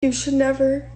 You should never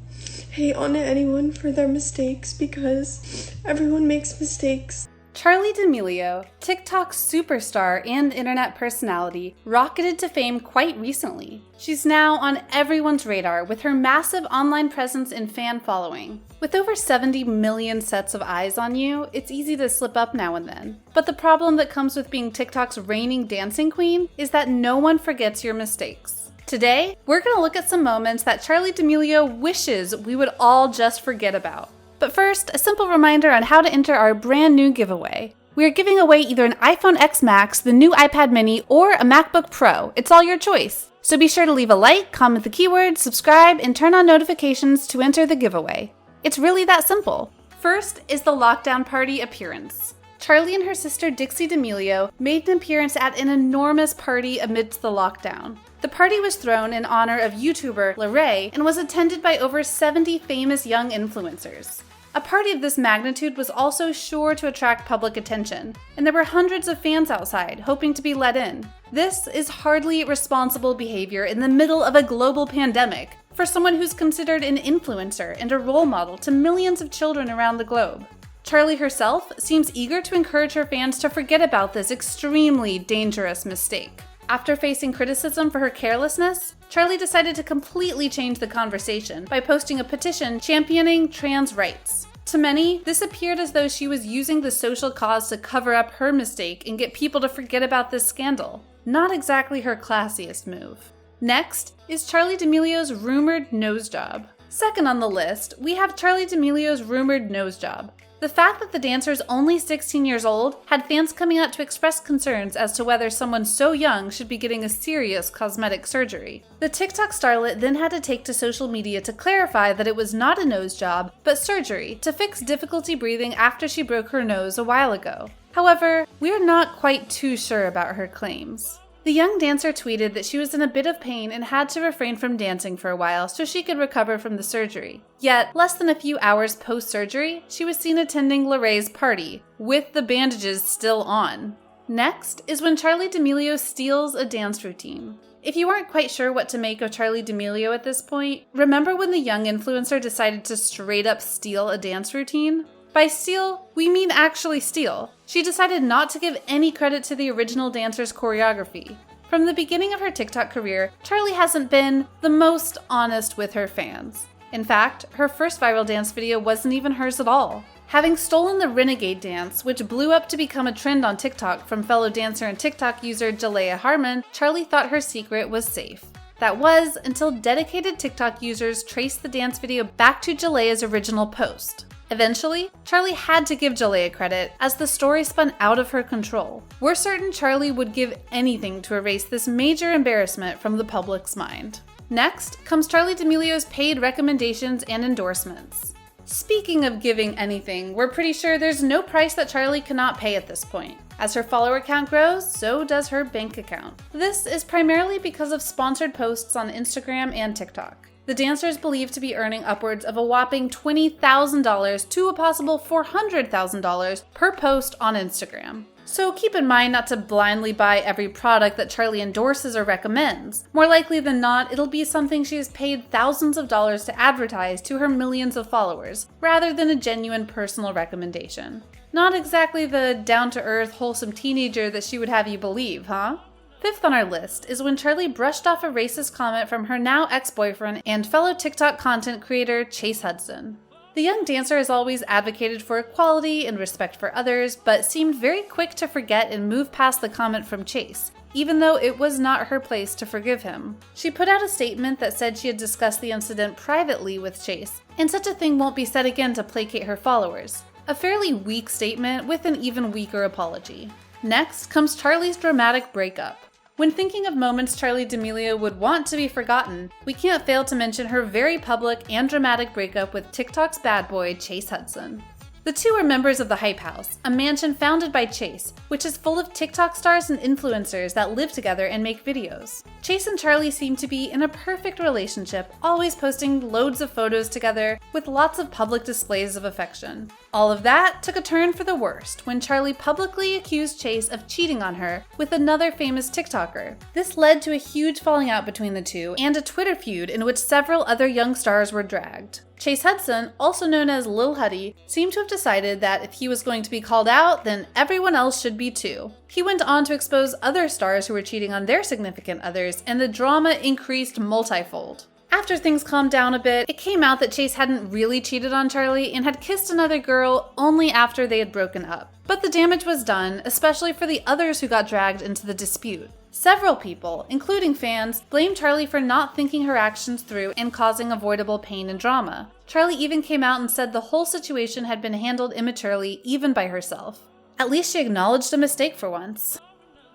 hate on anyone for their mistakes because everyone makes mistakes. Charli Damelio, TikTok superstar and internet personality, rocketed to fame quite recently. She's now on everyone's radar with her massive online presence and fan following. With over 70 million sets of eyes on you, it's easy to slip up now and then. But the problem that comes with being TikTok's reigning dancing queen is that no one forgets your mistakes. Today, we're going to look at some moments that Charli Damelio wishes we would all just forget about. But first, a simple reminder on how to enter our brand new giveaway. We are giving away either an iPhone X Max, the new iPad mini, or a MacBook Pro. It's all your choice. So be sure to leave a like, comment the keyword, subscribe, and turn on notifications to enter the giveaway. It's really that simple. First is the lockdown party appearance. Charli and her sister Dixie D'Amelio made an appearance at an enormous party amidst the lockdown. The party was thrown in honor of YouTuber Rae and was attended by over 70 famous young influencers. A party of this magnitude was also sure to attract public attention, and there were hundreds of fans outside hoping to be let in. This is hardly responsible behavior in the middle of a global pandemic for someone who's considered an influencer and a role model to millions of children around the globe. Charli herself seems eager to encourage her fans to forget about this extremely dangerous mistake. After facing criticism for her carelessness, Charli decided to completely change the conversation by posting a petition championing trans rights. To many, this appeared as though she was using the social cause to cover up her mistake and get people to forget about this scandal. Not exactly her classiest move. Next is Charli D'amelio's rumored nose job. Second on the list, we have Charli D'amelio's rumored nose job. The fact that the dancer is only 16 years old had fans coming out to express concerns as to whether someone so young should be getting a serious cosmetic surgery. The TikTok starlet then had to take to social media to clarify that it was not a nose job, but surgery to fix difficulty breathing after she broke her nose a while ago. However, we're not quite too sure about her claims. The young dancer tweeted that she was in a bit of pain and had to refrain from dancing for a while so she could recover from the surgery. Yet, less than a few hours post-surgery, she was seen attending Rae's party, with the bandages still on. Next is when Charli Damelio steals a dance routine. If you aren't quite sure what to make of Charli Damelio at this point, remember when the young influencer decided to straight up steal a dance routine? By steal, we mean actually steal. She decided not to give any credit to the original dancer's choreography. From the beginning of her TikTok career, Charli hasn't been the most honest with her fans. In fact, her first viral dance video wasn't even hers at all. Having stolen the Renegade dance, which blew up to become a trend on TikTok from fellow dancer and TikTok user Jalea Harmon, Charli thought her secret was safe. That was until dedicated TikTok users traced the dance video back to Jalea's original post. Eventually, Charli had to give Jalea credit as the story spun out of her control. We're certain Charli would give anything to erase this major embarrassment from the public's mind. Next comes Charli D'amelio's paid recommendations and endorsements. Speaking of giving anything, we're pretty sure there's no price that Charli cannot pay at this point. As her follower count grows, so does her bank account. This is primarily because of sponsored posts on Instagram and TikTok. The dancer is believed to be earning upwards of a whopping $20,000 to a possible $400,000 per post on Instagram. So keep in mind not to blindly buy every product that Charli endorses or recommends. More likely than not, it'll be something she has paid thousands of dollars to advertise to her millions of followers, rather than a genuine personal recommendation. Not exactly the down-to-earth, wholesome teenager that she would have you believe, huh? Fifth on our list is when Charli brushed off a racist comment from her now ex-boyfriend and fellow TikTok content creator Chase Hudson. The young dancer has always advocated for equality and respect for others, but seemed very quick to forget and move past the comment from Chase, even though it was not her place to forgive him. She put out a statement that said she had discussed the incident privately with Chase, and such a thing won't be said again to placate her followers. A fairly weak statement with an even weaker apology. Next comes Charli's dramatic breakup. When thinking of moments Charli Damelio would want to be forgotten, we can't fail to mention her very public and dramatic breakup with TikTok's bad boy, Chase Hudson. The two are members of the Hype House, a mansion founded by Chase, which is full of TikTok stars and influencers that live together and make videos. Chase and Charli seem to be in a perfect relationship, always posting loads of photos together with lots of public displays of affection. All of that took a turn for the worst when Charli publicly accused Chase of cheating on her with another famous TikToker. This led to a huge falling out between the two and a Twitter feud in which several other young stars were dragged. Chase Hudson, also known as Lil Huddy, seemed to have decided that if he was going to be called out, then everyone else should be too. He went on to expose other stars who were cheating on their significant others, and the drama increased multifold. After things calmed down a bit, it came out that Chase hadn't really cheated on Charli and had kissed another girl only after they had broken up. But the damage was done, especially for the others who got dragged into the dispute. Several people, including fans, blamed Charli for not thinking her actions through and causing avoidable pain and drama. Charli even came out and said the whole situation had been handled immaturely, even by herself. At least she acknowledged a mistake for once.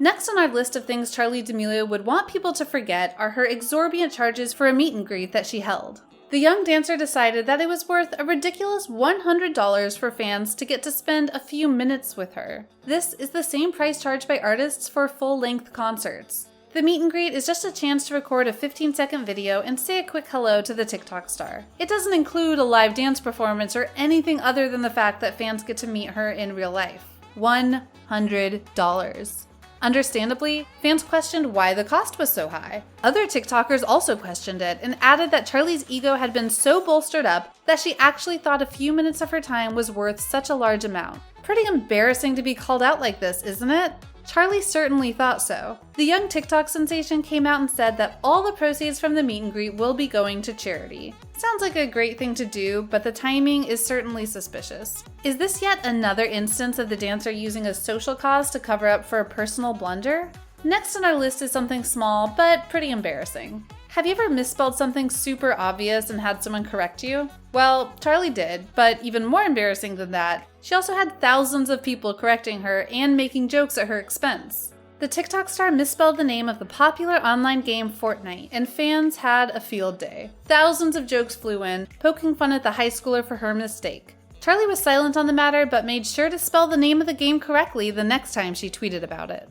Next on our list of things Charli Damelio would want people to forget are her exorbitant charges for a meet and greet that she held. The young dancer decided that it was worth a ridiculous $100 for fans to get to spend a few minutes with her. This is the same price charged by artists for full-length concerts. The meet and greet is just a chance to record a 15-second video and say a quick hello to the TikTok star. It doesn't include a live dance performance or anything other than the fact that fans get to meet her in real life. $100. Understandably, fans questioned why the cost was so high. Other TikTokers also questioned it and added that Charli's ego had been so bolstered up that she actually thought a few minutes of her time was worth such a large amount. Pretty embarrassing to be called out like this, isn't it? Charli certainly thought so. The young TikTok sensation came out and said that all the proceeds from the meet and greet will be going to charity. Sounds like a great thing to do, but the timing is certainly suspicious. Is this yet another instance of the dancer using a social cause to cover up for a personal blunder? Next on our list is something small, but pretty embarrassing. Have you ever misspelled something super obvious and had someone correct you? Well, Charli did, but even more embarrassing than that, she also had thousands of people correcting her and making jokes at her expense. The TikTok star misspelled the name of the popular online game Fortnite, and fans had a field day. Thousands of jokes flew in, poking fun at the high schooler for her mistake. Charli was silent on the matter, but made sure to spell the name of the game correctly the next time she tweeted about it.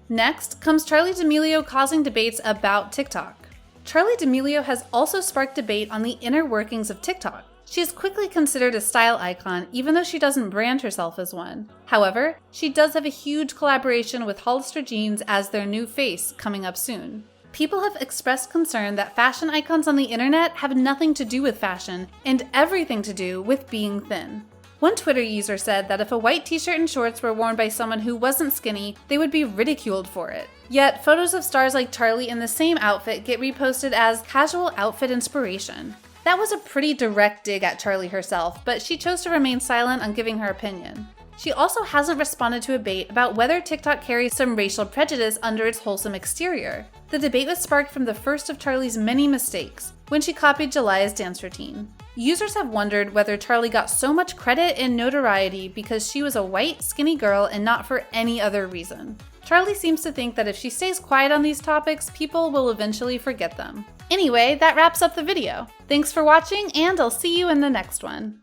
Next comes Charli Damelio causing debates about TikTok. Charli Damelio has also sparked debate on the inner workings of TikTok. She is quickly considered a style icon, even though she doesn't brand herself as one. However, she does have a huge collaboration with Hollister Jeans as their new face coming up soon. People have expressed concern that fashion icons on the internet have nothing to do with fashion and everything to do with being thin. One Twitter user said that if a white t-shirt and shorts were worn by someone who wasn't skinny, they would be ridiculed for it. Yet, photos of stars like Charli in the same outfit get reposted as casual outfit inspiration. That was a pretty direct dig at Charli herself, but she chose to remain silent on giving her opinion. She also hasn't responded to a debate about whether TikTok carries some racial prejudice under its wholesome exterior. The debate was sparked from the first of Charli's many mistakes, when she copied Jelia's dance routine. Users have wondered whether Charli got so much credit and notoriety because she was a white, skinny girl and not for any other reason. Charli seems to think that if she stays quiet on these topics, people will eventually forget them. Anyway, that wraps up the video. Thanks for watching, and I'll see you in the next one.